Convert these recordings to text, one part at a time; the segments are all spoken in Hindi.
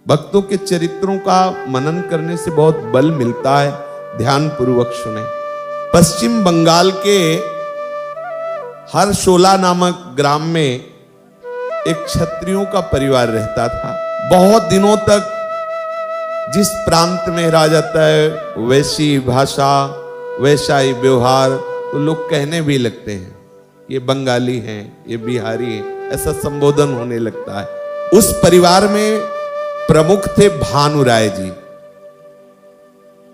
भक्तों के चरित्रों का मनन करने से बहुत बल मिलता है। ध्यान पूर्वक सुने। पश्चिम बंगाल के हरशोला नामक ग्राम में एक क्षत्रियों का परिवार रहता था। बहुत दिनों तक जिस प्रांत में रहा जाता है वैसी भाषा, वैसा ही व्यवहार, तो लोग कहने भी लगते हैं ये बंगाली हैं, ये बिहारी हैं, ऐसा संबोधन होने लगता है। उस परिवार में प्रमुख थे भानुराय जी।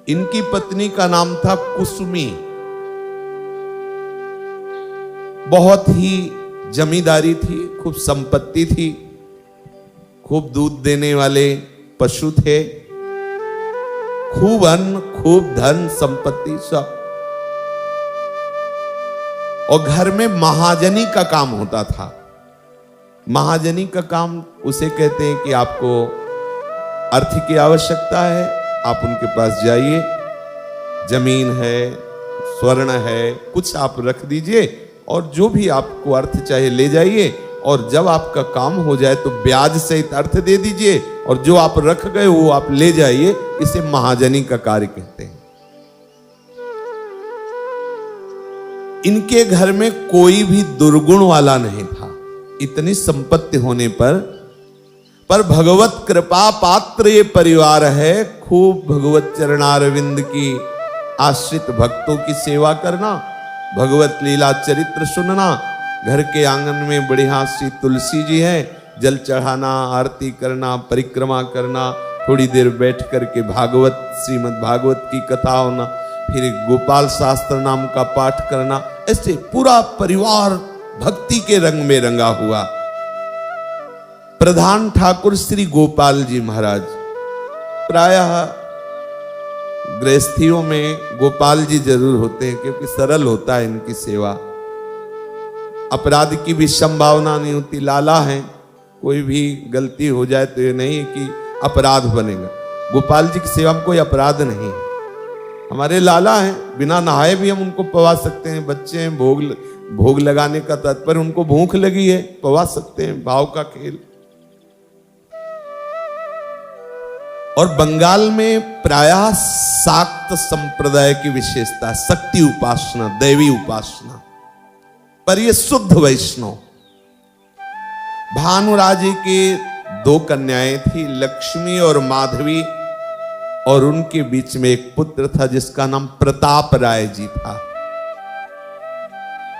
इनकी पत्नी का नाम था कुसुमी। बहुत ही जमींदारी थी, खूब संपत्ति थी, खूब दूध देने वाले पशु थे, खूब अन्न, खूब धन संपत्ति सब। और घर में महाजनी का काम होता था। महाजनी का काम उसे कहते हैं कि आपको अर्थ की आवश्यकता है, आप उनके पास जाइए, जमीन है, स्वर्ण है, कुछ आप रख दीजिए और जो भी आपको अर्थ चाहिए ले जाइए, और जब आपका काम हो जाए तो ब्याज सहित अर्थ दे दीजिए, और जो आप रख गए वो आप ले जाइए। इसे महाजनी का कार्य कहते हैं। इनके घर में कोई भी दुर्गुण वाला नहीं था, इतनी संपत्ति होने पर भगवत कृपा पात्र ये परिवार है। खूब भगवत चरणारविंद की आश्रित भक्तों की सेवा करना, भगवत लीला चरित्र सुनना। घर के आंगन में बढ़िया सी तुलसी जी है, जल चढ़ाना, आरती करना, परिक्रमा करना, थोड़ी देर बैठ करके भागवत, श्रीमद् भागवत की कथा होना, फिर गोपाल शास्त्र नाम का पाठ करना। ऐसे पूरा परिवार भक्ति के रंग में रंगा हुआ। प्रधान ठाकुर श्री गोपाल जी महाराज, प्रायः गृहस्थियों में गोपाल जी जरूर होते हैं क्योंकि सरल होता है इनकी सेवा, अपराध की भी संभावना नहीं होती। लाला है, कोई भी गलती हो जाए तो ये नहीं कि अपराध बनेगा। गोपाल जी की सेवा में कोई अपराध नहीं है। हमारे लाला हैं, बिना नहाए भी हम उनको पवा सकते हैं। बच्चे हैं, भोग लगाने का तात्पर्य उनको भूख लगी है, पवा सकते हैं, भाव का खेल। और बंगाल में प्रायः शाक्त संप्रदाय की विशेषता, शक्ति उपासना, दैवी उपासना, पर ये शुद्ध वैष्णव। भानुराजे के दो कन्याएं थी, लक्ष्मी और माधवी, और उनके बीच में एक पुत्र था जिसका नाम प्रताप राय जी था।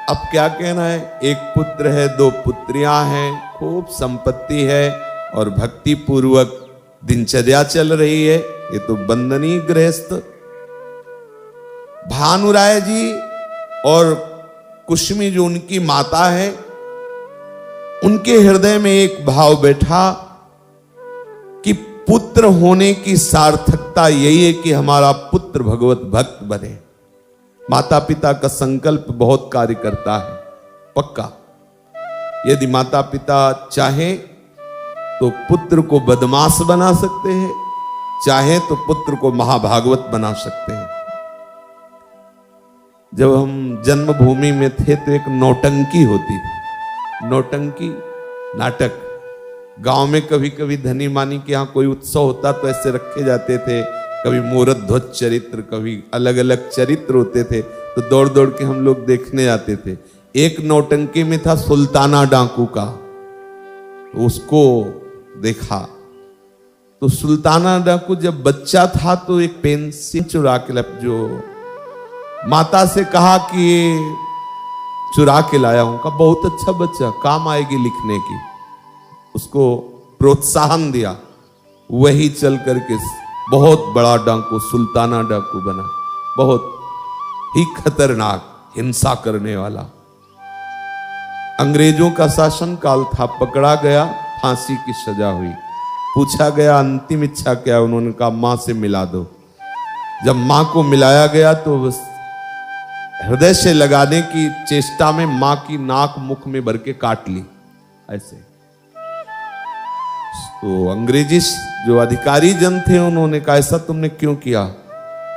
अब क्या कहना है, एक पुत्र है, दो पुत्रियां हैं, खूब संपत्ति है और भक्ति पूर्वक दिनचर्या चल रही है। ये तो बंदनीय गृहस्थ। भानुराय जी और कुसुमी जो उनकी माता है, उनके हृदय में एक भाव बैठा कि पुत्र होने की सार्थकता यही है कि हमारा पुत्र भगवत भक्त बने। माता पिता का संकल्प बहुत कार्य करता है, पक्का। यदि माता पिता चाहे तो पुत्र को बदमाश बना सकते हैं, चाहे तो पुत्र को महाभागवत बना सकते हैं। जब हम जन्मभूमि में थे तो एक नौटंकी होती थी, नौटंकी नाटक। गांव में कभी कभी धनी मानी के यहाँ कोई उत्सव होता तो ऐसे रखे जाते थे, कभी मूरत ध्वज चरित्र, कभी अलग अलग चरित्र होते थे, तो दौड़ दौड़ के हम लोग देखने जाते थे। एक नौटंकी में था सुल्ताना डाकू का, उसको देखा। तो सुल्ताना डाकू जब बच्चा था तो एक पेंसिल चुरा के जो माता से कहा कि ये चुरा के लाया हूं, का बहुत अच्छा बच्चा, काम आएगी लिखने की। उसको प्रोत्साहन दिया, वही चल करके बहुत बड़ा डाकू, सुल्ताना डाकू बना। बहुत ही खतरनाक, हिंसा करने वाला। अंग्रेजों का शासन काल था, पकड़ा गया, फांसी की सजा हुई। पूछा गया अंतिम इच्छा क्या, उन्होंने कहा मां से मिला दो। जब मां को मिलाया गया तो बस हृदय से लगाने की चेष्टा में मां की नाक मुख में भर के काट ली ऐसे। तो अंग्रेजी जो अधिकारी जन थे उन्होंने कहा ऐसा तुमने क्यों किया?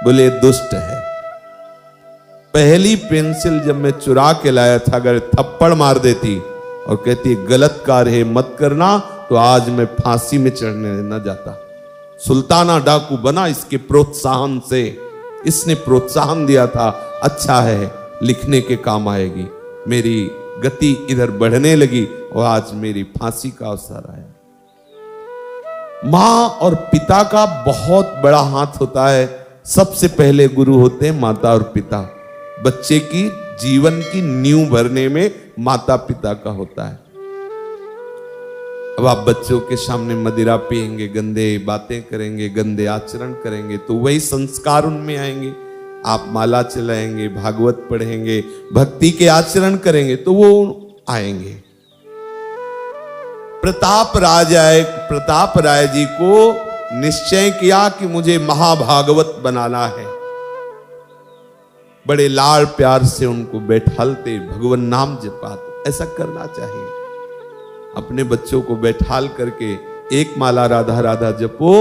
बोले दुष्ट है। पहली पेंसिल जब मैं चुरा के लाया था, अगर थप्पड़ मार देती और कहती गलत कार्य है मत करना, तो आज मैं फांसी में चढ़ने न जाता। सुल्ताना डाकू बना इसके प्रोत्साहन से, इसने प्रोत्साहन दिया था, अच्छा है लिखने के काम आएगी। मेरी गति इधर बढ़ने लगी और आज मेरी फांसी का अवसर आया। मां और पिता का बहुत बड़ा हाथ होता है। सबसे पहले गुरु होते हैं माता और पिता। बच्चे की जीवन की नींव भरने में माता पिता का होता है। अब आप बच्चों के सामने मदिरा पिएंगे, गंदे बातें करेंगे, गंदे आचरण करेंगे तो वही संस्कार उनमें आएंगे। आप माला चलाएंगे, भागवत पढ़ेंगे, भक्ति के आचरण करेंगे तो वो आएंगे। प्रताप राय जी को निश्चय किया कि मुझे महाभागवत बनाना है। बड़े लाड़ प्यार से उनको बैठालते, भगवान नाम जपाते। ऐसा करना चाहिए। अपने बच्चों को बैठाल करके एक माला राधा राधा जपो,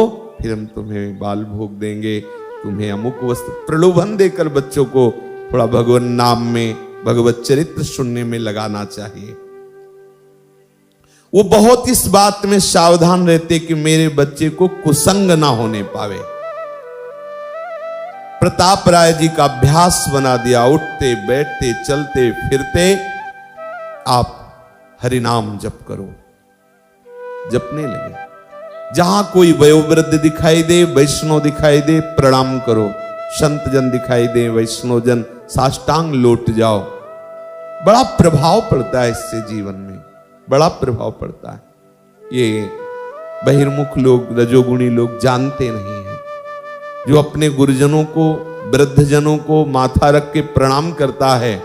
फिर हम तुम्हें बाल भोग देंगे, तुम्हें अमुक वस्त्र, प्रलोभन देकर बच्चों को थोड़ा भगवान नाम में, भगवत चरित्र सुनने में लगाना चाहिए। वो बहुत इस बात में सावधान रहते कि मेरे बच्चे को कुसंग ना होने पावे। प्रताप राय जी का अभ्यास बना दिया। उठते बैठते चलते फिरते आप हरिनाम जप करो। जपने लगे। जहां कोई वयोवृद्ध दिखाई दे, वैष्णव दिखाई दे, प्रणाम करो। संत जन दिखाई दे, वैष्णव जन, साष्टांग लौट जाओ। बड़ा प्रभाव पड़ता है इससे, जीवन में बड़ा प्रभाव पड़ता है। ये बहिर्मुख लोग, रजोगुणी लोग जानते नहीं हैं। जो अपने गुरुजनों को, वृद्धजनों को माथा रख के प्रणाम करता है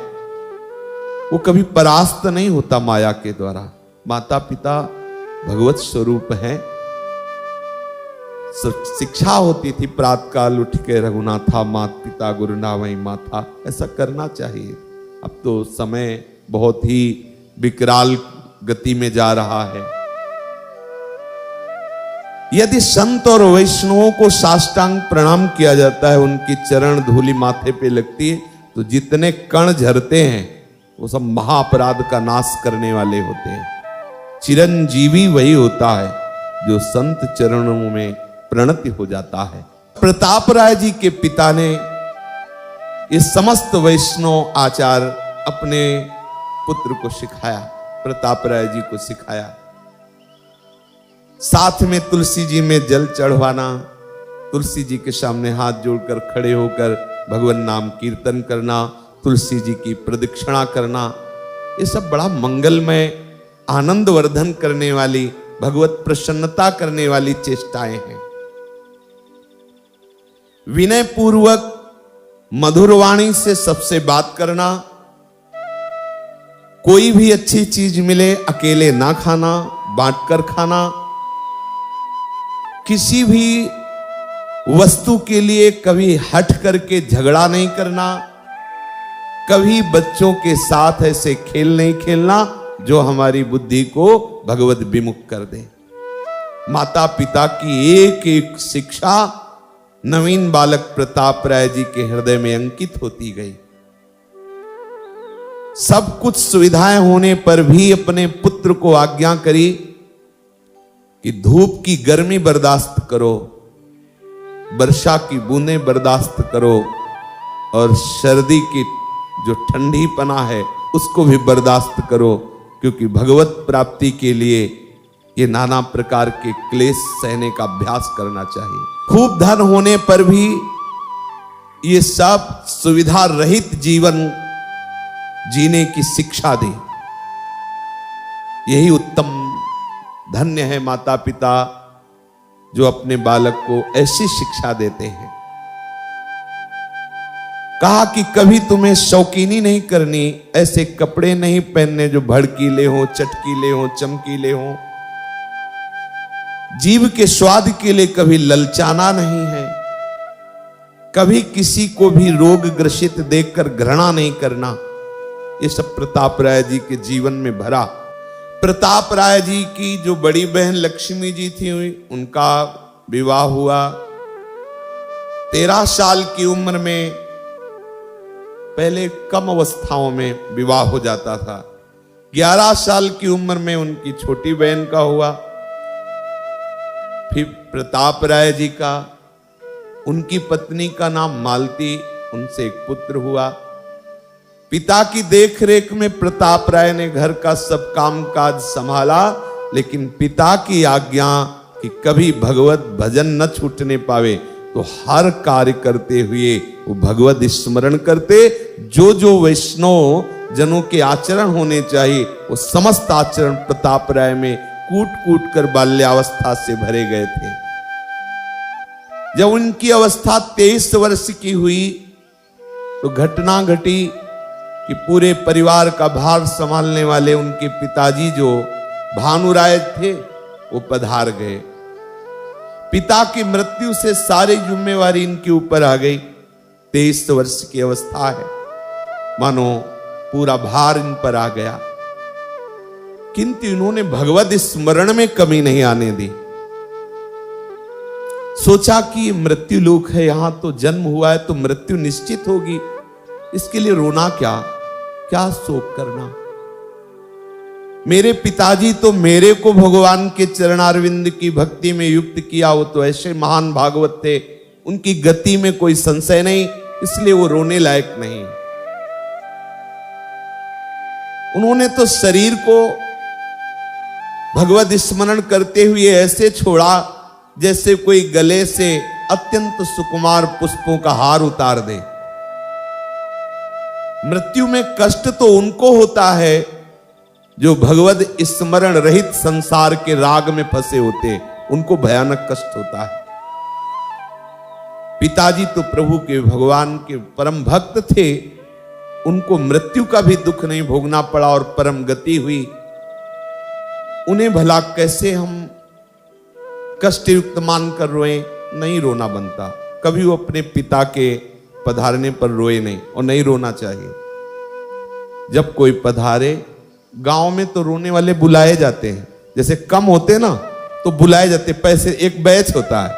वो कभी परास्त नहीं होता माया के द्वारा। माता पिता भगवत स्वरूप है। शिक्षा होती थी प्रातःकाल उठ के, रघुनाथा मात पिता गुरु नावई माथा, ऐसा करना चाहिए। अब तो समय बहुत ही विकराल गति में जा रहा है। यदि संत और वैष्णवों को साष्टांग प्रणाम किया जाता है, उनकी चरण धूलि माथे पे लगती है, तो जितने कण झरते हैं वो सब महाअपराध का नाश करने वाले होते हैं। चिरंजीवी वही होता है जो संत चरणों में प्रणति हो जाता है। प्रताप राय जी के पिता ने ये समस्त वैष्णव आचार अपने पुत्र को सिखाया, प्रताप राय जी को सिखाया। साथ में तुलसी जी में जल चढ़वाना, तुलसी जी के सामने हाथ जोड़कर खड़े होकर भगवान नाम कीर्तन करना, तुलसी जी की प्रदक्षिणा करना, ये सब बड़ा मंगलमय, आनंद वर्धन करने वाली, भगवत प्रसन्नता करने वाली चेष्टाएं हैं। विनय पूर्वक मधुर वाणी से सबसे बात करना, कोई भी अच्छी चीज मिले अकेले ना खाना, बांटकर खाना, किसी भी वस्तु के लिए कभी हट करके झगड़ा नहीं करना, कभी बच्चों के साथ ऐसे खेल नहीं खेलना जो हमारी बुद्धि को भगवत विमुख कर दे। माता पिता की एक एक शिक्षा नवीन बालक प्रताप राय जी के हृदय में अंकित होती गई। सब कुछ सुविधाएं होने पर भी अपने पुत्र को आज्ञा करी कि धूप की गर्मी बर्दाश्त करो, वर्षा की बूंदें बर्दाश्त करो, और सर्दी की जो ठंडी पना है उसको भी बर्दाश्त करो, क्योंकि भगवत प्राप्ति के लिए ये नाना प्रकार के क्लेश सहने का अभ्यास करना चाहिए। खूब धन होने पर भी ये सब सुविधा रहित जीवन जीने की शिक्षा दी। यही उत्तम धन्य है माता पिता जो अपने बालक को ऐसी शिक्षा देते हैं। कहा कि कभी तुम्हें शौकीनी नहीं करनी, ऐसे कपड़े नहीं पहनने जो भड़कीले हो, चटकीले हो, चमकीले हो। जीव के स्वाद के लिए कभी ललचाना नहीं है। कभी किसी को भी रोग ग्रसित देखकर घृणा नहीं करना। ये सब प्रताप राय जी के जीवन में भरा। प्रताप राय जी की जो बड़ी बहन लक्ष्मी जी थी, उनका विवाह हुआ 13 साल की उम्र में। पहले कम अवस्थाओं में विवाह हो जाता था। 11 साल की उम्र में उनकी छोटी बहन का हुआ, फिर प्रताप राय जी का, उनकी पत्नी का नाम मालती, उनसे एक पुत्र हुआ। पिता की देखरेख में प्रताप राय ने घर का सब कामकाज संभाला, लेकिन पिता की आज्ञा कि कभी भगवत भजन न छूटने पावे, तो हर कार्य करते हुए वो भगवत स्मरण करते। जो जो वैष्णव जनों के आचरण होने चाहिए वो समस्त आचरण प्रताप राय में कूट कूट कर बाल्यावस्था से भरे गए थे। जब उनकी अवस्था 23 वर्ष की हुई तो घटना घटी कि पूरे परिवार का भार संभालने वाले उनके पिताजी जो भानुराय थे वो पधार गए। पिता की मृत्यु से सारी जिम्मेवारी इनके ऊपर आ गई। 23 वर्ष की अवस्था है, मानो पूरा भार इन पर आ गया, किंतु इन्होंने भगवत स्मरण में कमी नहीं आने दी। सोचा कि मृत्यु लोक है, यहां तो जन्म हुआ है तो मृत्यु निश्चित होगी, इसके लिए रोना क्या, क्या शोक करना। मेरे पिताजी तो मेरे को भगवान के चरणारविंद की भक्ति में युक्त किया, वो तो ऐसे महान भागवत थे, उनकी गति में कोई संशय नहीं, इसलिए वो रोने लायक नहीं। उन्होंने तो शरीर को भगवत स्मरण करते हुए ऐसे छोड़ा जैसे कोई गले से अत्यंत सुकुमार पुष्पों का हार उतार दे। मृत्यु में कष्ट तो उनको होता है जो भगवत स्मरण रहित संसार के राग में फंसे होते, उनको भयानक कष्ट होता है। पिताजी तो प्रभु के भगवान के परम भक्त थे, उनको मृत्यु का भी दुख नहीं भोगना पड़ा और परम गति हुई। उन्हें भला कैसे हम कष्ट युक्त मानकर रोए, नहीं रोना बनता। कभी वो अपने पिता के पधारने पर रोए नहीं, और नहीं रोना चाहिए। जब कोई पधारे, गांव में तो रोने वाले बुलाए जाते हैं, जैसे कम होते ना तो बुलाए जाते, पैसे एक बैच होता है,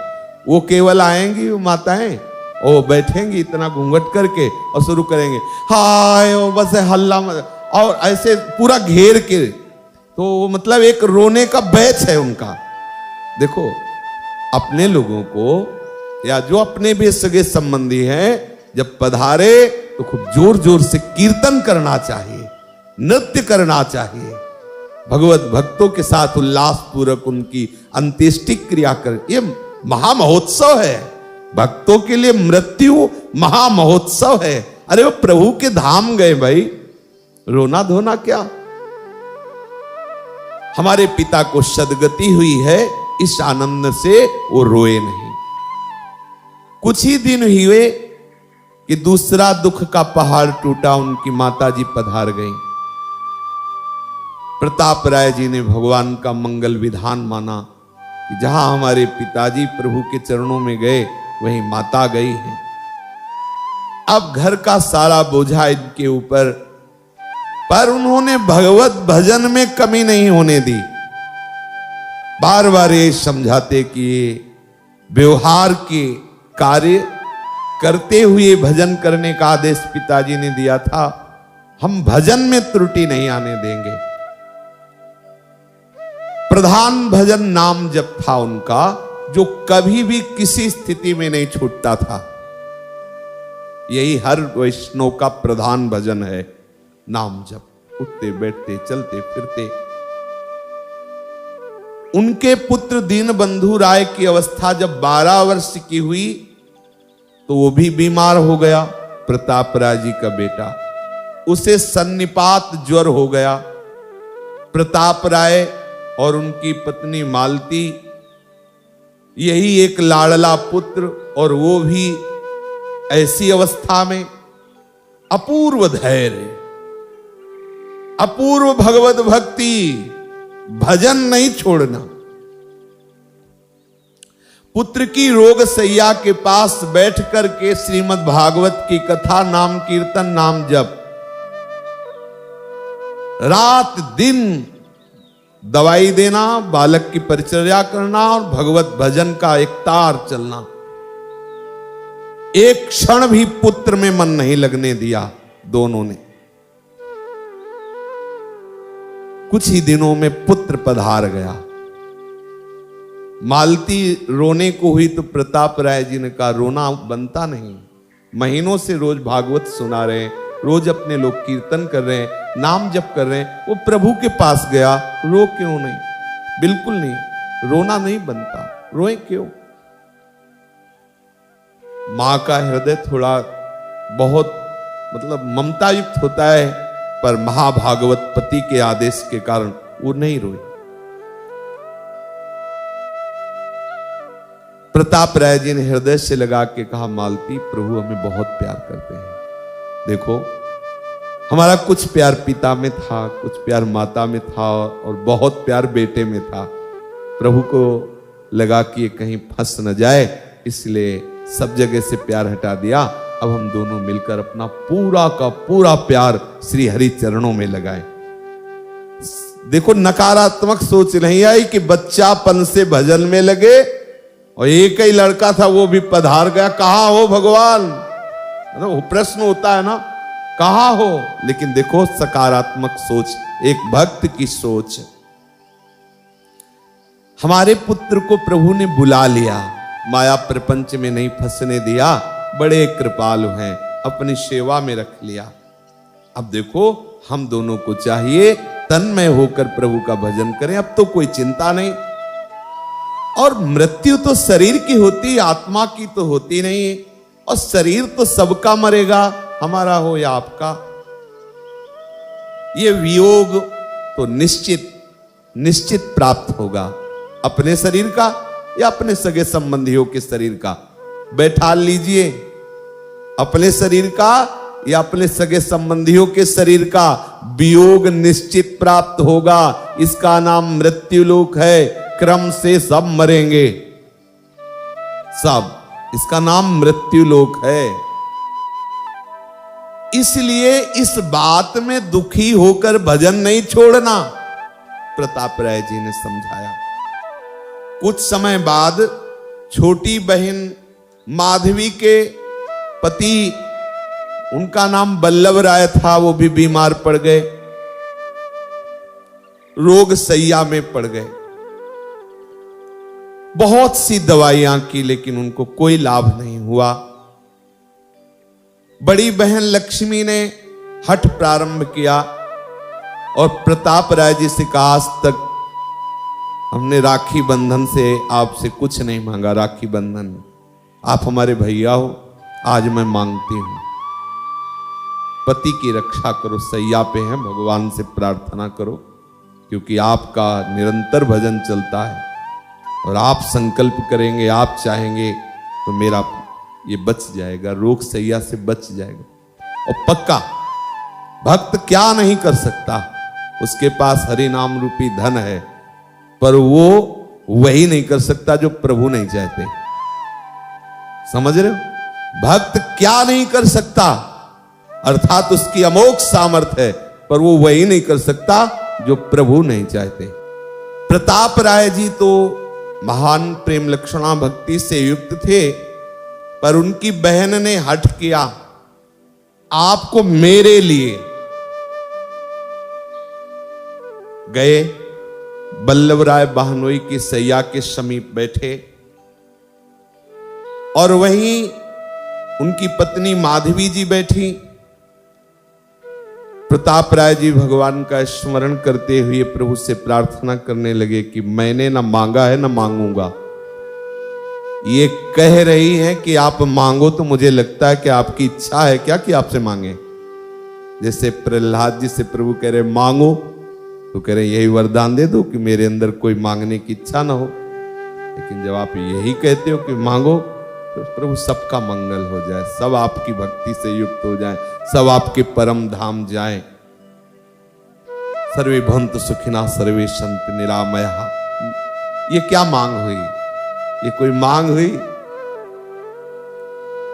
वो केवल आएंगी वो माताएं और बैठेंगी इतना घूंघट करके और शुरू करेंगे हाय, और बस हल्ला और ऐसे पूरा घेर के, तो मतलब एक रोने का बैच है उनका। देखो, अपने लोगों को या जो अपने भी सगे संबंधी हैं, जब पधारे तो खूब जोर जोर से कीर्तन करना चाहिए, नृत्य करना चाहिए, भगवत भक्तों के साथ उल्लास पूर्वक उनकी अंत्येष्टि क्रिया कर। ये महामहोत्सव है, भक्तों के लिए मृत्यु महामहोत्सव है। अरे वो प्रभु के धाम गए भाई, रोना धोना क्या। हमारे पिता को सदगति हुई है, इस आनंद से वो रोए नहीं। कुछ ही दिन हुए कि दूसरा दुख का पहाड़ टूटा, उनकी माताजी पधार गई। प्रताप राय जी ने भगवान का मंगल विधान माना कि जहां हमारे पिताजी प्रभु के चरणों में गए वहीं माता गई है। अब घर का सारा बोझा इनके ऊपर, पर उन्होंने भगवत भजन में कमी नहीं होने दी। बार बार ये समझाते कि ये व्यवहार के कार्य करते हुए भजन करने का आदेश पिताजी ने दिया था, हम भजन में त्रुटि नहीं आने देंगे। प्रधान भजन नाम जप था उनका, जो कभी भी किसी स्थिति में नहीं छूटता था। यही हर वैष्णव का प्रधान भजन है, नाम जप, उठते बैठते चलते फिरते। उनके पुत्र दीनबंधु राय की अवस्था जब 12 वर्ष की हुई तो वो भी बीमार हो गया। प्रताप राय जी का बेटा, उसे सन्निपात ज्वर हो गया। प्रताप राय और उनकी पत्नी मालती, यही एक लाडला पुत्र, और वो भी ऐसी अवस्था में। अपूर्व धैर्य, अपूर्व भगवत भक्ति, भजन नहीं छोड़ना। पुत्र की रोग सैया के पास बैठ कर के श्रीमद् भागवत की कथा, नाम कीर्तन, नाम जप, रात दिन दवाई देना, बालक की परिचर्या करना और भगवत भजन का एक तार चलना। एक क्षण भी पुत्र में मन नहीं लगने दिया दोनों ने। कुछ ही दिनों में पुत्र पधार गया। मालती रोने को हुई तो प्रताप राय जी ने कहा रोना बनता नहीं। महीनों से रोज भागवत सुना रहे हैं, रोज अपने लोग कीर्तन कर रहे हैं, नाम जप कर रहे हैं, वो प्रभु के पास गया, रो क्यों नहीं? बिल्कुल नहीं, रोना नहीं बनता, रोए क्यों? मां का हृदय थोड़ा बहुत मतलब ममता युक्त होता है, पर महाभागवत पति के आदेश के कारण वो नहीं रोई। प्रताप राय जी ने हृदय से लगा के कहा, मालती प्रभु हमें बहुत प्यार करते हैं। देखो हमारा कुछ प्यार पिता में था, कुछ प्यार माता में था और बहुत प्यार बेटे में था। प्रभु को लगा कि ये कहीं फंस न जाए, इसलिए सब जगह से प्यार हटा दिया। अब हम दोनों मिलकर अपना पूरा का पूरा प्यार श्री हरि चरणों में लगाए। देखो नकारात्मक सोच नहीं आई कि बच्चापन से भजन में लगे और एक ही लड़का था वो भी पधार गया, कहां हो भगवान? वो प्रश्न होता है ना, कहां हो? लेकिन देखो सकारात्मक सोच, एक भक्त की सोच। हमारे पुत्र को प्रभु ने बुला लिया, माया प्रपंच में नहीं फंसने दिया, बड़े कृपालु हैं, अपनी सेवा में रख लिया। अब देखो हम दोनों को चाहिए तन्मय होकर प्रभु का भजन करें, अब तो कोई चिंता नहीं। और मृत्यु तो शरीर की होती, आत्मा की तो होती नहीं, और शरीर तो सबका मरेगा, हमारा हो या आपका। ये वियोग तो निश्चित प्राप्त होगा, अपने शरीर का या अपने सगे संबंधियों के शरीर का। बैठा लीजिए, अपने शरीर का या अपने सगे संबंधियों के शरीर का वियोग निश्चित प्राप्त होगा। इसका नाम मृत्यु लोक है, क्रम से सब मरेंगे, सब, इसका नाम मृत्यु लोक है। इसलिए इस बात में दुखी होकर भजन नहीं छोड़ना, प्रताप राय जी ने समझाया। कुछ समय बाद छोटी बहन माधवी के पति, उनका नाम बल्लभ राय था, वो भी बीमार पड़ गए, रोग सैया में पड़ गए। बहुत सी दवाइयां की लेकिन उनको कोई लाभ नहीं हुआ। बड़ी बहन लक्ष्मी ने हठ प्रारंभ किया और प्रताप राय जी से कहा, आज तक हमने राखी बंधन से आपसे कुछ नहीं मांगा, राखी बंधन आप हमारे भैया हो, आज मैं मांगती हूं पति की रक्षा करो, सैया पे हैं, भगवान से प्रार्थना करो, क्योंकि आपका निरंतर भजन चलता है और आप संकल्प करेंगे, आप चाहेंगे तो मेरा ये बच जाएगा, रोग सैया से बच जाएगा। और पक्का भक्त क्या नहीं कर सकता, उसके पास हरि नाम रूपी धन है, पर वो वही नहीं कर सकता जो प्रभु नहीं चाहते। समझ रहे हो? भक्त क्या नहीं कर सकता, अर्थात उसकी अमोघ सामर्थ्य है, पर वो वही नहीं कर सकता जो प्रभु नहीं चाहते। प्रताप राय जी तो महान प्रेम लक्षणा भक्ति से युक्त थे, पर उनकी बहन ने हठ किया, आपको मेरे लिए गए। बल्लभ राय बहनोई की सैया के समीप बैठे और वहीं उनकी पत्नी माधवी जी बैठी। प्रताप राय जी भगवान का स्मरण करते हुए प्रभु से प्रार्थना करने लगे कि मैंने ना मांगा है ना मांगूंगा। ये कह रही है कि आप मांगो, तो मुझे लगता है कि आपकी इच्छा है क्या कि आपसे मांगे। जैसे प्रहलाद जी से प्रभु कह रहे मांगो, तो कह रहे यही वरदान दे दो कि मेरे अंदर कोई मांगने की इच्छा ना हो। लेकिन जब आप यही कहते हो कि मांगो, तो प्रभु सबका मंगल हो जाए, सब आपकी भक्ति से युक्त हो जाए, सब आपके परम धाम जाएं। सर्वे भवन्तु सुखिनः सर्वे सन्तु निरामयाः। ये क्या मांग हुई? ये कोई मांग हुई?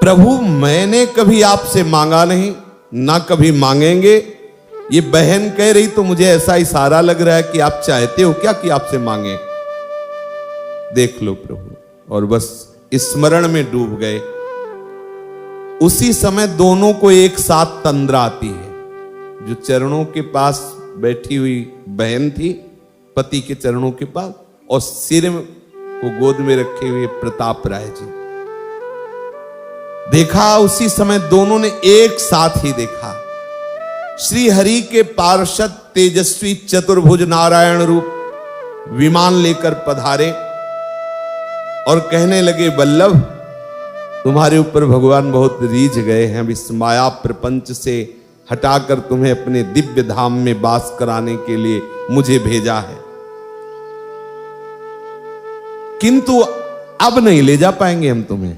प्रभु मैंने कभी आपसे मांगा नहीं, ना कभी मांगेंगे। ये बहन कह रही तो मुझे ऐसा इशारा लग रहा है कि आप चाहते हो क्या कि आपसे मांगे। देख लो प्रभु, और बस स्मरण में डूब गए। उसी समय दोनों को एक साथ तंद्रा आती है। जो चरणों के पास बैठी हुई बहन थी, पति के चरणों के पास, और सिर वो गोद में रखे हुए प्रताप राय जी। देखा उसी समय दोनों ने एक साथ ही देखा, श्री हरि के पार्षद तेजस्वी चतुर्भुज नारायण रूप विमान लेकर पधारे और कहने लगे, वल्लभ तुम्हारे ऊपर भगवान बहुत रीझ गए हैं, अब इस माया प्रपंच से हटाकर तुम्हें अपने दिव्य धाम में वास कराने के लिए मुझे भेजा है, किंतु अब नहीं ले जा पाएंगे हम तुम्हें।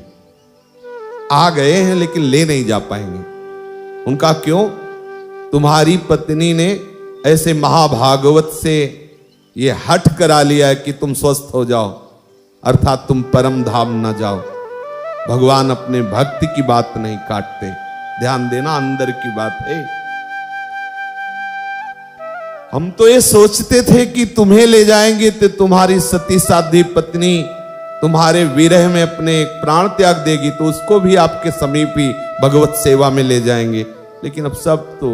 आ गए हैं लेकिन ले नहीं जा पाएंगे। उनका क्यों? तुम्हारी पत्नी ने ऐसे महाभागवत से ये हट करा लिया है कि तुम स्वस्थ हो जाओ, अर्थात तुम परम धाम ना जाओ। भगवान अपने भक्त की बात नहीं काटते, ध्यान देना, अंदर की बात है। हम तो ये सोचते थे कि तुम्हें ले जाएंगे तो तुम्हारी सती साध्वी पत्नी तुम्हारे विरह में अपने प्राण त्याग देगी, तो उसको भी आपके समीप ही भगवत सेवा में ले जाएंगे। लेकिन अब सब तो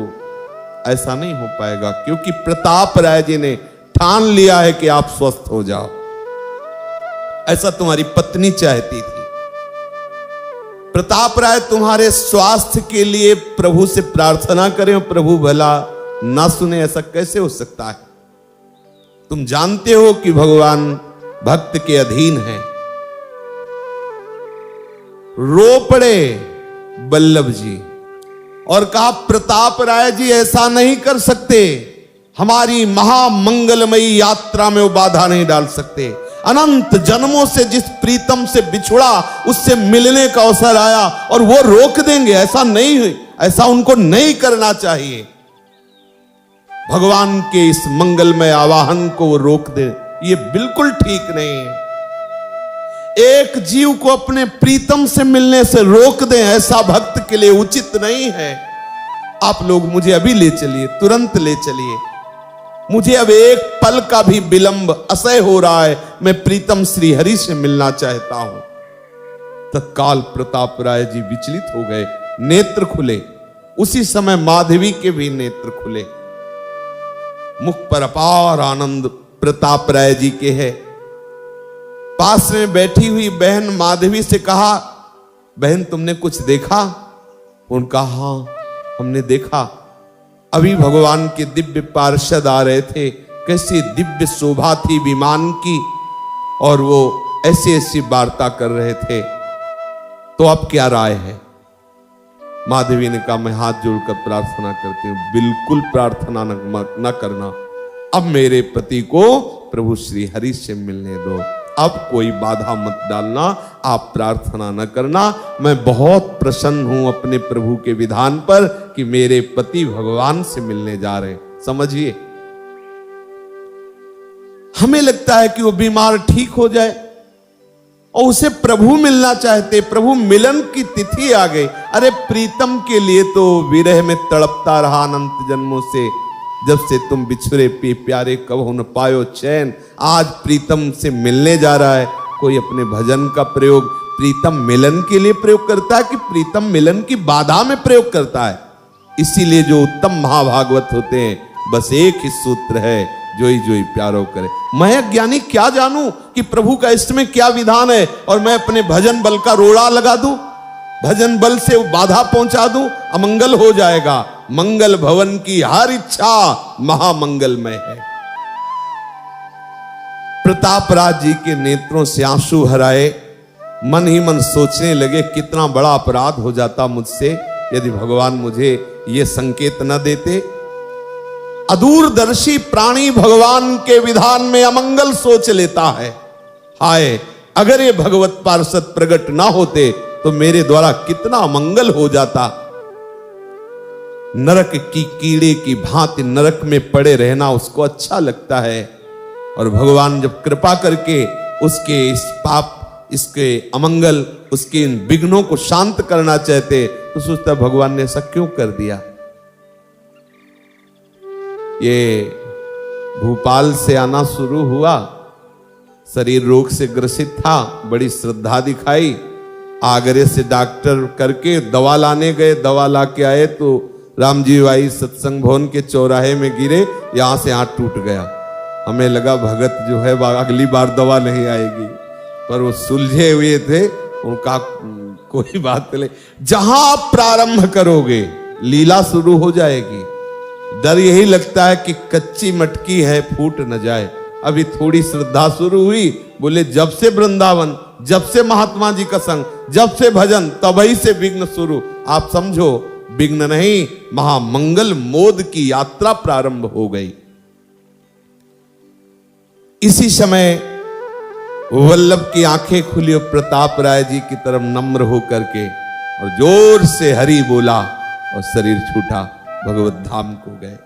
ऐसा नहीं हो पाएगा, क्योंकि प्रताप राय जी ने ठान लिया है कि आप स्वस्थ हो जाओ। ऐसा तुम्हारी पत्नी चाहती थी। प्रताप राय तुम्हारे स्वास्थ्य के लिए प्रभु से प्रार्थना करें और प्रभु भला ना सुने, ऐसा कैसे हो सकता है? तुम जानते हो कि भगवान भक्त के अधीन है। रो पड़े वल्लभ जी और कहा, प्रताप राय जी ऐसा नहीं कर सकते, हमारी महामंगलमयी यात्रा में वो बाधा नहीं डाल सकते। अनंत जन्मों से जिस प्रीतम से बिछुड़ा उससे मिलने का अवसर आया और वो रोक देंगे? ऐसा नहीं, ऐसा उनको नहीं करना चाहिए। भगवान के इस मंगलमय आवाहन को वो रोक दे, ये बिल्कुल ठीक नहीं है। एक जीव को अपने प्रीतम से मिलने से रोक दें, ऐसा भक्त के लिए उचित नहीं है। आप लोग मुझे अभी ले चलिए, तुरंत ले चलिए, मुझे अब एक पल का भी विलंब असह्य हो रहा है, मैं प्रीतम श्री हरि से मिलना चाहता हूं। तत्काल प्रताप राय जी विचलित हो गए, नेत्र खुले। उसी समय माधवी के भी नेत्र खुले। मुख पर अपार आनंद प्रताप राय जी के है। पास में बैठी हुई बहन माधवी से कहा, बहन तुमने कुछ देखा? उनका हाँ हमने देखा, अभी भगवान के दिव्य पार्षद आ रहे थे, कैसी दिव्य शोभा थी विमान की, और वो ऐसी ऐसी वार्ता कर रहे थे, तो अब क्या राय है? माधवी ने कहा, मैं हाथ जोड़कर प्रार्थना करती हूं, बिल्कुल प्रार्थना न करना, अब मेरे पति को प्रभु श्री हरि से मिलने दो, अब कोई बाधा मत डालना, आप प्रार्थना न करना। मैं बहुत प्रसन्न हूं अपने प्रभु के विधान पर कि मेरे पति भगवान से मिलने जा रहे हैं। समझिए, हमें लगता है कि वो बीमार ठीक हो जाए और उसे प्रभु मिलना चाहते, प्रभु मिलन की तिथि आ गई। अरे प्रीतम के लिए तो विरह में तड़पता रहा अनंत जन्मों से, जब से तुम बिछुरे प्यारे कब न पायो चैन। आज प्रीतम से मिलने जा रहा है। कोई अपने भजन का प्रयोग प्रीतम मिलन के लिए प्रयोग करता है कि प्रीतम मिलन की बाधा में प्रयोग करता है? इसीलिए जो उत्तम महाभागवत होते हैं, बस एक ही सूत्र है, जोई जोई प्यारो करे। मैं अज्ञानी क्या जानूं कि प्रभु का इसमें क्या विधान है, और मैं अपने भजन बल का रोड़ा लगा दूं, भजन बल से बाधा पहुंचा दूं, अमंगल हो जाएगा। मंगल भवन की हर इच्छा महामंगलमय है। प्रताप राज जी के नेत्रों से आंसू भराए, मन ही मन सोचने लगे, कितना बड़ा अपराध हो जाता मुझसे यदि भगवान मुझे ये संकेत न देते। अदूरदर्शी प्राणी भगवान के विधान में अमंगल सोच लेता है। हाय, अगर ये भगवत पार्षद प्रकट ना होते तो मेरे द्वारा कितना अमंगल हो जाता। नरक की कीड़े की भांति नरक में पड़े रहना उसको अच्छा लगता है, और भगवान जब कृपा करके उसके इस पाप, इसके अमंगल, उसके इन विघ्नों को शांत करना चाहते तो सोचता भगवान ने ऐसा क्यों कर दिया। ये भोपाल से आना शुरू हुआ, शरीर रोग से ग्रसित था, बड़ी श्रद्धा दिखाई, आगरे से डॉक्टर करके दवा लाने गए, दवा ला के आए तो रामजी भाई सत्संग भवन के चौराहे में गिरे, यहां से हाथ टूट गया। हमें लगा भगत जो है अगली बार दवा नहीं आएगी, पर वो सुलझे हुए थे, उनका कोई बात नहीं। जहां आप प्रारंभ करोगे लीला शुरू हो जाएगी। डर यही लगता है कि कच्ची मटकी है, फूट न जाए। अभी थोड़ी श्रद्धा शुरू हुई, बोले जब से वृंदावन, जब से महात्मा जी का संग, जब से भजन, तभी से विघ्न शुरू। आप समझो विघ्न नहीं, महामंगल मोद की यात्रा प्रारंभ हो गई। इसी समय वल्लभ की आंखें खुली और प्रताप राय जी की तरफ नम्र होकर के और जोर से हरि बोला और शरीर छूटा, भगवत धाम को गए।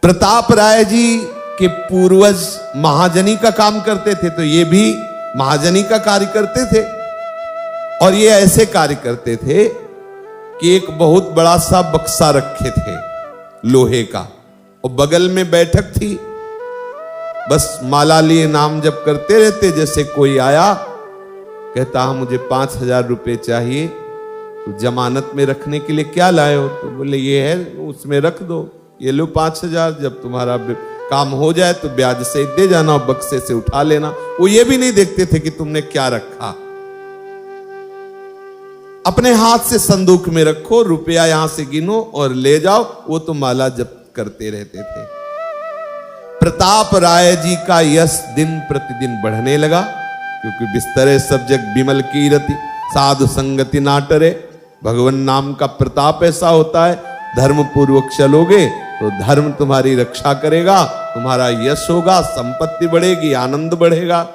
प्रताप राय जी के पूर्वज महाजनी का काम करते थे, तो ये भी महाजनी का कार्य करते थे। और ये ऐसे कार्य करते थे कि एक बहुत बड़ा सा बक्सा रखे थे लोहे का, और बगल में बैठक थी। बस माला लिए नाम जप करते रहते। जैसे कोई आया कहता हाँ मुझे 5,000 रुपए चाहिए, तो जमानत में रखने के लिए क्या लाए हो? तो बोले ये है, उसमें रख दो, ये लो 5,000, जब तुम्हारा काम हो जाए तो ब्याज से दे जाना और बक्से से उठा लेना। वो ये भी नहीं देखते थे कि तुमने क्या रखा। अपने हाथ से संदूक में रखो, रुपया यहां से गिनो और ले जाओ। वो तो माला जप करते रहते थे। प्रताप राय जी का यश दिन प्रतिदिन बढ़ने लगा, क्योंकि बिस्तरे सब जग बिमल कीरति, साधु संगति नाटरे। भगवान नाम का प्रताप ऐसा होता है, धर्म पूर्वक चलोगे तो धर्म तुम्हारी रक्षा करेगा, तुम्हारा यश होगा, संपत्ति बढ़ेगी, आनंद बढ़ेगा।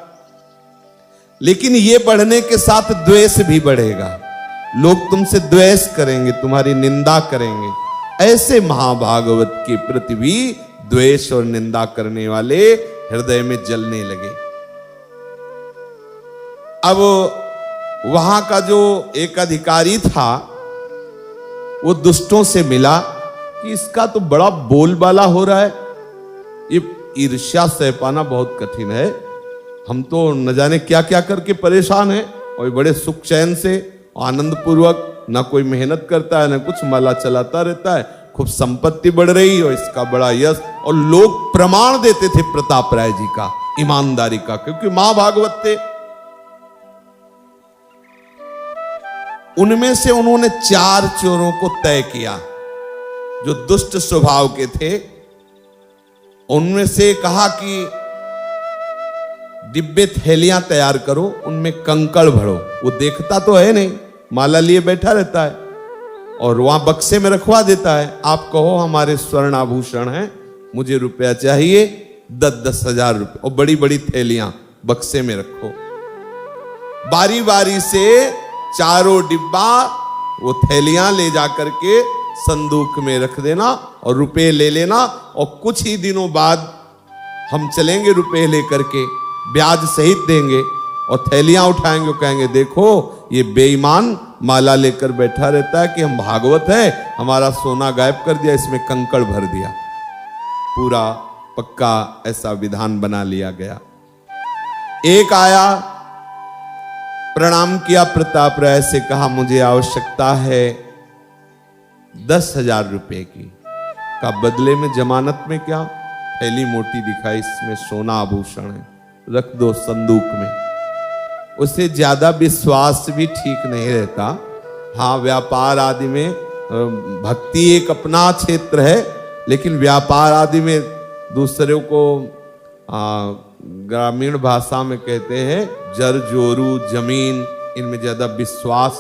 लेकिन ये बढ़ने के साथ द्वेष भी बढ़ेगा। लोग तुमसे द्वेष करेंगे, तुम्हारी निंदा करेंगे। ऐसे महाभागवत के प्रति भी द्वेष और निंदा करने वाले हृदय में जलने लगे। अब वहां का जो एक अधिकारी था वो दुष्टों से मिला कि इसका तो बड़ा बोलबाला हो रहा है, ये ईर्ष्या सह पाना बहुत कठिन है। हम तो न जाने क्या क्या करके परेशान हैं, और बड़े सुख चैन से आनंद पूर्वक, ना कोई मेहनत करता है ना कुछ, माला चलाता रहता है, खूब संपत्ति बढ़ रही और इसका बड़ा यश। और लोग प्रमाण देते थे प्रताप राय जी का ईमानदारी का, क्योंकि महाभागवत थे। उनमें से उन्होंने 4 चोरों को तय किया जो दुष्ट स्वभाव के थे। उनमें से कहा कि डिब्बे थैलियां तैयार करो, उनमें कंकड़ भरो। वो देखता तो है नहीं, माला लिए बैठा रहता है और वहां बक्से में रखवा देता है। आप कहो हमारे स्वर्ण आभूषण हैं, मुझे रुपया चाहिए 10-10 हजार रुपये, और बड़ी बड़ी थैलियां बक्से में रखो। बारी बारी से चारों डिब्बा वो थैलियां ले जाकर के संदूक में रख देना और रुपए ले लेना, और कुछ ही दिनों बाद हम चलेंगे रुपए लेकर के, ब्याज सहित देंगे। और थैलियां उठाएंगे और कहेंगे देखो ये बेईमान माला लेकर बैठा रहता है कि हम भागवत है, हमारा सोना गायब कर दिया, इसमें कंकड़ भर दिया। पूरा पक्का ऐसा विधान बना लिया गया। एक आया, प्रणाम किया प्रताप राय से, कहा मुझे आवश्यकता है 10,000 रुपए की। का बदले में जमानत में क्या? थैली मोटी दिखाई, इसमें सोना आभूषण है, रख दो संदूक में। उसे ज्यादा विश्वास भी ठीक नहीं रहता। हाँ, व्यापार आदि में भक्ति एक अपना क्षेत्र है, लेकिन व्यापार आदि में दूसरों को ग्रामीण भाषा में कहते हैं जर जोरू, जमीन, इनमें ज्यादा विश्वास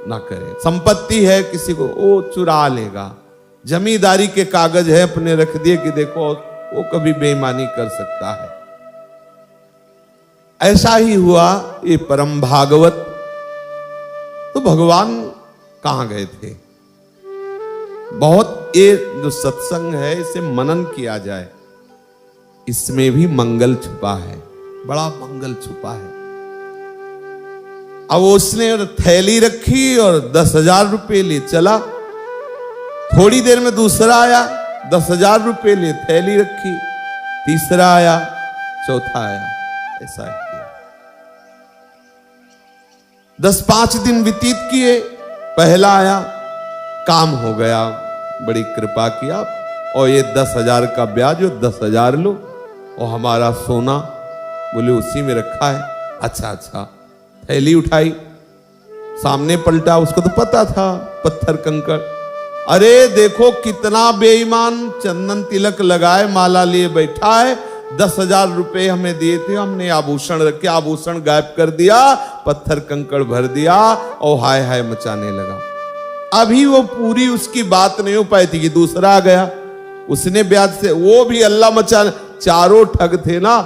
ना करें। संपत्ति है किसी को, वो चुरा लेगा। जमींदारी के कागज है, अपने रख दिए कि देखो वो कभी बेईमानी कर सकता है। ऐसा ही हुआ ये परम भागवत। तो भगवान कहां गए थे? बहुत ये जो सत्संग है इसे मनन किया जाए, इसमें भी मंगल छुपा है, बड़ा मंगल छुपा है। अब उसने थैली रखी और 10,000 रुपए ले चला। थोड़ी देर में दूसरा आया, 10,000 रुपए ले थैली रखी। तीसरा आया, चौथा आया, ऐसा किया। 10-5 दिन व्यतीत किए, पहला आया, काम हो गया, बड़ी कृपा किया, और ये 10,000 का ब्याज, 10,000 लो, और हमारा सोना बोले उसी में रखा है। अच्छा अच्छा, थैली उठाई, सामने पलटा, उसको तो पता था पत्थर कंकड़। अरे देखो कितना बेईमान, चंदन तिलक लगाए, माला लिए बैठा है, 10,000 रुपए हमें दिए थे, हमने आभूषण रखे, आभूषण गायब कर दिया, पत्थर कंकड़ भर दिया और हाय हाय मचाने लगा। अभी वो पूरी उसकी बात नहीं हो पाई थी कि दूसरा आ गया, उसने ब्याज से, वो भी अल्लाह मचा, चारों ठग थे ना।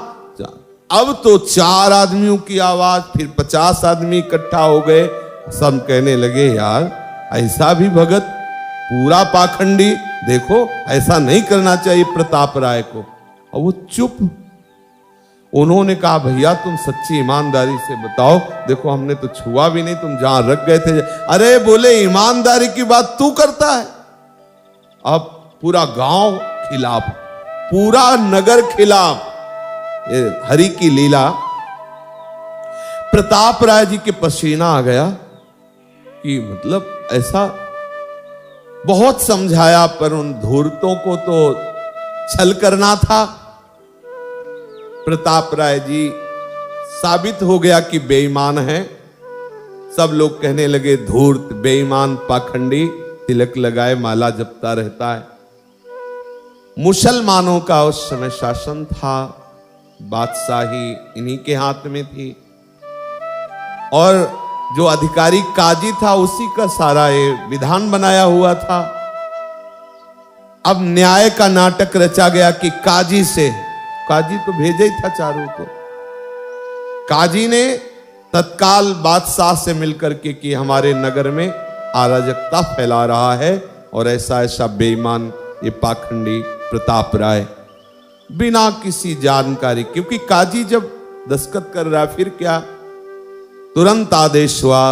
अब तो 4 आदमियों की आवाज, फिर 50 आदमी इकट्ठा हो गए, सब कहने लगे यार ऐसा भी भगत, पूरा पाखंडी, देखो ऐसा नहीं करना चाहिए प्रताप राय को। और वो चुप। उन्होंने कहा भैया तुम सच्ची ईमानदारी से बताओ, देखो हमने तो छुआ भी नहीं, तुम जहां रख गए थे। अरे बोले ईमानदारी की बात तू करता है। अब पूरा गांव खिलाफ, पूरा नगर खिलाफ, ये हरि की लीला। प्रताप राय जी के पसीना आ गया कि मतलब ऐसा, बहुत समझाया पर उन धूर्तों को तो छल करना था। प्रताप राय जी साबित हो गया कि बेईमान है। सब लोग कहने लगे धूर्त, बेईमान, पाखंडी, तिलक लगाए माला जपता रहता है। मुसलमानों का उस समय शासन था, बादशाही इन्हीं के हाथ में थी, और जो अधिकारी काजी था उसी का सारा ये विधान बनाया हुआ था। अब न्याय का नाटक रचा गया कि काजी से, काजी तो भेजा ही था चारों को, काजी ने तत्काल बादशाह से मिलकर के कि हमारे नगर में अराजकता फैला रहा है और ऐसा ऐसा बेईमान ये पाखंडी प्रताप राय, बिना किसी जानकारी, क्योंकि काजी जब दस्तखत कर रहा फिर क्या, तुरंत आदेश हुआ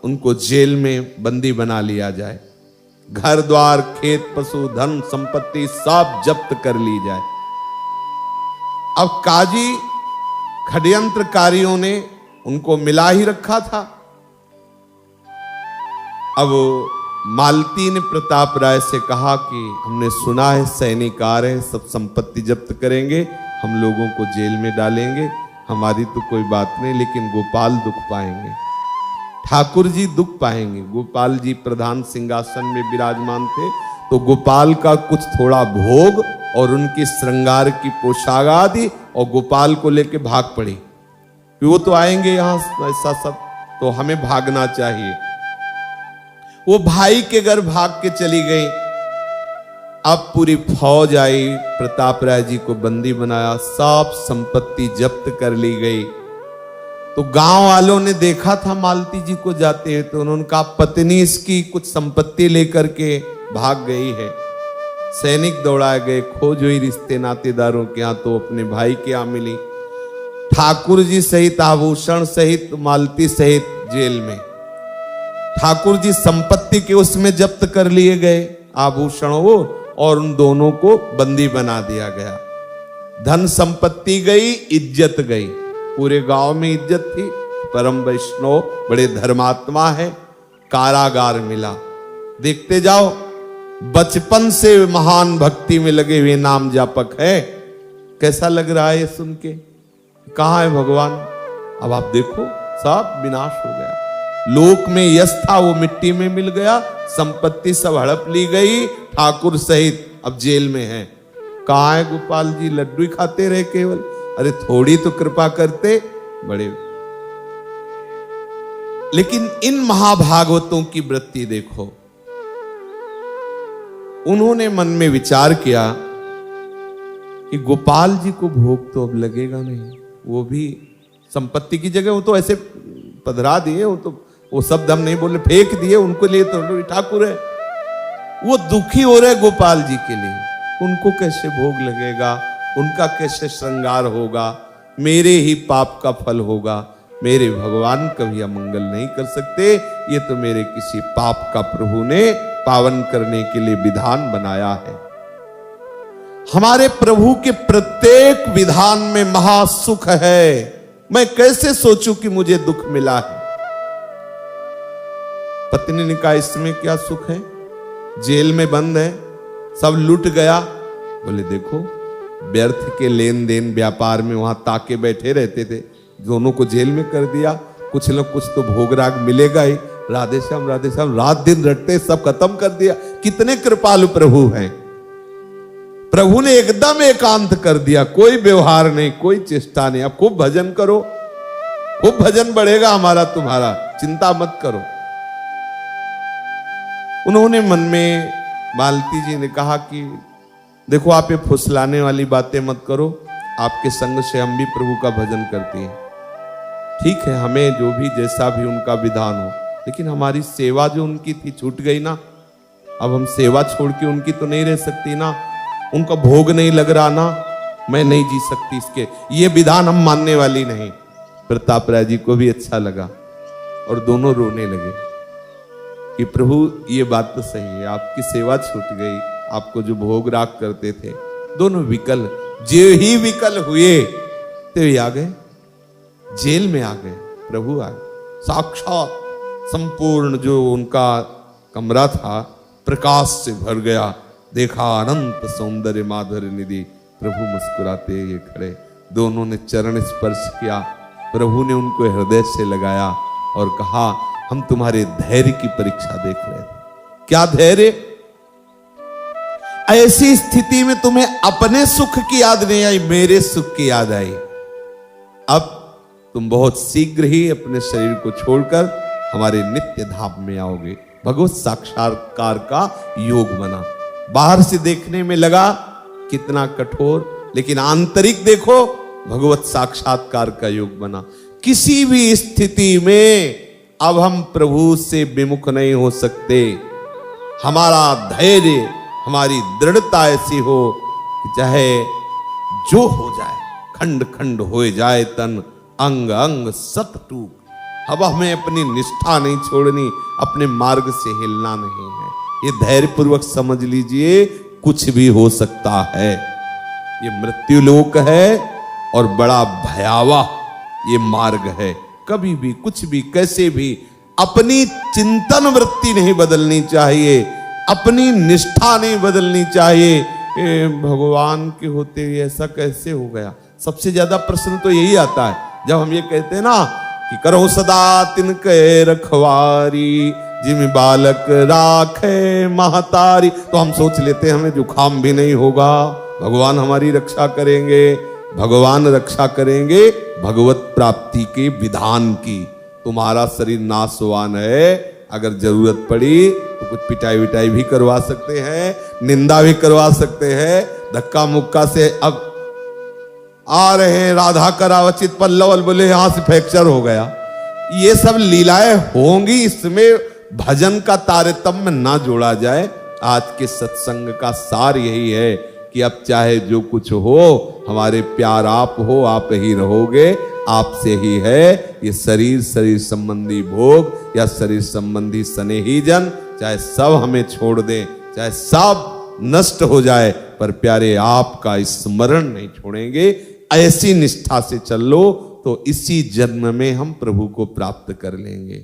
उनको जेल में बंदी बना लिया जाए, घर द्वार खेत पशु धन संपत्ति सब जब्त कर ली जाए। अब काजी षड्यंत्रकारियों ने उनको मिला ही रखा था। अब मालती ने प्रताप राय से कहा कि हमने सुना है सैनिक आ रहे हैं, सब संपत्ति जब्त करेंगे, हम लोगों को जेल में डालेंगे, हमारी तो कोई बात नहीं, लेकिन गोपाल दुख पाएंगे, ठाकुर जी दुख पाएंगे। गोपाल जी प्रधान सिंहासन में विराजमान थे, तो गोपाल का कुछ थोड़ा भोग और उनकी श्रृंगार की पोशाक आदि, और गोपाल को लेके भाग पड़ी, वो तो आएंगे यहां ऐसा सब, तो हमें भागना चाहिए। वो भाई के घर भाग के चली गई। अब पूरी फौज आई, प्रताप राय जी को बंदी बनाया, सब संपत्ति जब्त कर ली गई। तो गांव वालों ने देखा था मालती जी को जाते हैं, तो उन्होंने कहा पत्नी इसकी कुछ संपत्ति लेकर के भाग गई है। सैनिक दौड़ाए गए, खोज हुई रिश्ते नातेदारों के यहाँ, तो अपने भाई के यहाँ मिली, ठाकुर जी सहित आभूषण सहित मालती सहित जेल में। ठाकुर जी संपत्ति के उसमें जब्त कर लिए गए, आभूषणों वो, और उन दोनों को बंदी बना दिया गया। धन संपत्ति गई, इज्जत गई, पूरे गांव में इज्जत थी, परम वैष्णव बड़े धर्मात्मा है, कारागार मिला। देखते जाओ, बचपन से महान भक्ति में लगे हुए नाम जापक है। कैसा लग रहा है ये सुन के? कहां है भगवान? अब आप देखो सब विनाश हो गया। लोक में यश था वो मिट्टी में मिल गया, संपत्ति सब हड़प ली गई, ठाकुर सहित अब जेल में है। कहां है गोपाल जी? लड्डू ही खाते रहे केवल। अरे थोड़ी तो कृपा करते बड़े। लेकिन इन महाभागवतों की वृत्ति देखो, उन्होंने मन में विचार किया कि गोपाल जी को भोग तो अब लगेगा नहीं, वो भी संपत्ति की जगह वो तो ऐसे पधरा दिए, वो तो वो शब्द हम नहीं बोले, फेंक दिए, उनको लिए तो ठाकुर है। वो दुखी हो रहे गोपाल जी के लिए, उनको कैसे भोग लगेगा, उनका कैसे श्रृंगार होगा, मेरे ही पाप का फल होगा, मेरे भगवान कभी अमंगल नहीं कर सकते, ये तो मेरे किसी पाप का प्रभु ने पावन करने के लिए विधान बनाया है। हमारे प्रभु के प्रत्येक विधान में महासुख है, मैं कैसे सोचूं कि मुझे दुख मिला है। पत्नी ने कहा इसमें क्या सुख है, जेल में बंद है, सब लूट गया। बोले देखो व्यर्थ के लेन देन व्यापार में वहां ताके बैठे रहते थे, दोनों को जेल में कर दिया। कुछ न कुछ तो भोग राग मिलेगा ही। राधे श्याम रात दिन रटते सब खत्म कर दिया। कितने कृपालु प्रभु हैं। प्रभु ने एकदम एकांत कर दिया, कोई व्यवहार नहीं, कोई चेष्टा नहीं। अब खूब भजन करो, खूब भजन बढ़ेगा हमारा तुम्हारा, चिंता मत करो। उन्होंने मन में, मालती जी ने कहा कि देखो आप ये फुसलाने वाली बातें मत करो, आपके संग से हम भी प्रभु का भजन करते हैं। ठीक है, हमें जो भी जैसा भी उनका विधान हो, लेकिन हमारी सेवा जो उनकी थी छूट गई ना। अब हम सेवा छोड़ के उनकी तो नहीं रह सकती ना, उनका भोग नहीं लग रहा ना, मैं नहीं जी सकती इसके, ये विधान हम मानने वाली नहीं। प्रताप राय जी को भी अच्छा लगा और दोनों रोने लगे कि प्रभु ये बात तो सही है, आपकी सेवा छूट गई, आपको जो भोग राग करते थे। दोनों विकल, जो ही विकल हुए तो आ गए, जेल में आ गए। प्रभु आ गए, साक्षात संपूर्ण जो उनका कमरा था प्रकाश से भर गया। देखा अनंत सौंदर्य माधुर्य निधि, प्रभु मुस्कुराते ये खड़े। दोनों ने चरण स्पर्श किया, प्रभु ने उनको हृदय से लगाया और कहा हम तुम्हारे धैर्य की परीक्षा देख रहे थे। क्या धैर्य? ऐसी स्थिति में तुम्हें अपने सुख की याद नहीं आई, मेरे सुख की याद आई। अब तुम बहुत शीघ्र ही अपने शरीर को छोड़कर हमारे नित्य धाम में आओगे। भगवत साक्षात्कार का योग बना। बाहर से देखने में लगा कितना कठोर, लेकिन आंतरिक देखो भगवत साक्षात्कार का योग बना। किसी भी स्थिति में अब हम प्रभु से विमुख नहीं हो सकते। हमारा धैर्य, हमारी दृढ़ता ऐसी हो कि चाहे जो हो जाए, खंड खंड हो जाए तन, अंग अंग सत टूक। अब हमें अपनी निष्ठा नहीं छोड़नी, अपने मार्ग से हिलना नहीं है। ये धैर्य पूर्वक समझ लीजिए, कुछ भी हो सकता है। ये मृत्यु लोक है और बड़ा भयावह ये मार्ग है। कभी भी कुछ भी कैसे भी अपनी चिंतन वृत्ति नहीं बदलनी चाहिए, अपनी निष्ठा नहीं बदलनी चाहिए। भगवान के होते हुए ऐसा कैसे हो गया? सबसे ज्यादा प्रश्न तो यही आता है जब हम ये कहते हैं ना कि करो सदा तिनके रखवारी, जिम बालक राखे महतारी। तो हम सोच लेते हैं हमें जुखाम भी नहीं होगा, भगवान हमारी रक्षा करेंगे। भगवान रक्षा करेंगे भगवत प्राप्ति के विधान की। तुम्हारा शरीर नाशवान है, अगर जरूरत पड़ी तो कुछ पिटाई विटाई भी करवा सकते हैं, निंदा भी करवा सकते हैं, धक्का मुक्का से। अब आ रहे हैं राधा करावचित पल्लवल, बोले यहां से फ्रैक्चर हो गया। ये सब लीलाएं होंगी, इसमें भजन का तारतम्य ना जोड़ा जाए। आज के सत्संग का सार यही है कि अब चाहे जो कुछ हो, हमारे प्यार आप हो, आप ही रहोगे, आपसे ही है। ये शरीर संबंधी भोग या शरीर संबंधी स्नेही जन, चाहे सब हमें छोड़ दें, चाहे सब नष्ट हो जाए, पर प्यारे आपका स्मरण नहीं छोड़ेंगे। ऐसी निष्ठा से चल लो तो इसी जन्म में हम प्रभु को प्राप्त कर लेंगे।